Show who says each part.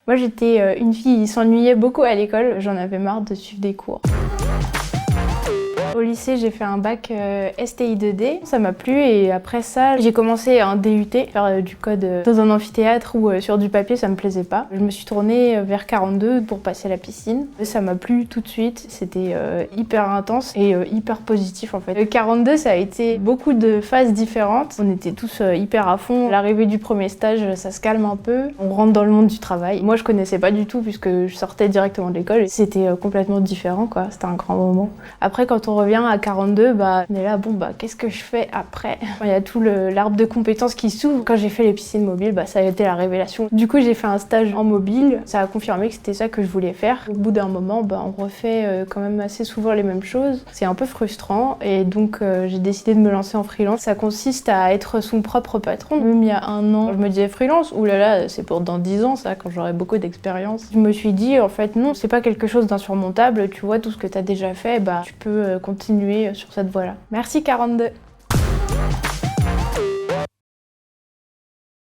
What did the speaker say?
Speaker 1: Moi j'étais une fille qui s'ennuyait beaucoup à l'école, j'en avais marre de suivre des cours. Au lycée, j'ai fait un bac STI 2D, ça m'a plu et après ça, j'ai commencé un DUT, faire du code dans un amphithéâtre ou sur du papier, ça me plaisait pas. Je me suis tournée vers 42 pour passer la piscine. Ça m'a plu tout de suite, c'était hyper intense et hyper positif en fait. 42, ça a été beaucoup de phases différentes. On était tous hyper à fond. L'arrivée du premier stage, ça se calme un peu. On rentre dans le monde du travail. Moi, je connaissais pas du tout puisque je sortais directement de l'école. C'était complètement différent quoi, c'était un grand moment. Après, quand on revient à 42, on est là, qu'est-ce que je fais après? Il y a tout l'arbre de compétences qui s'ouvre. Quand j'ai fait les piscines mobiles, ça a été la révélation. Du coup, j'ai fait un stage en mobile. Ça a confirmé que c'était ça que je voulais faire. Au bout d'un moment, on refait quand même assez souvent les mêmes choses. C'est un peu frustrant et donc j'ai décidé de me lancer en freelance. Ça consiste à être son propre patron. Même il y a un an, je me disais freelance, oulala, c'est pour dans 10 ans ça, quand j'aurai beaucoup d'expérience. Je me suis dit, en fait, non, c'est pas quelque chose d'insurmontable. Tu vois, tout ce que tu as déjà fait, tu peux continuer sur cette voie-là. Merci 42.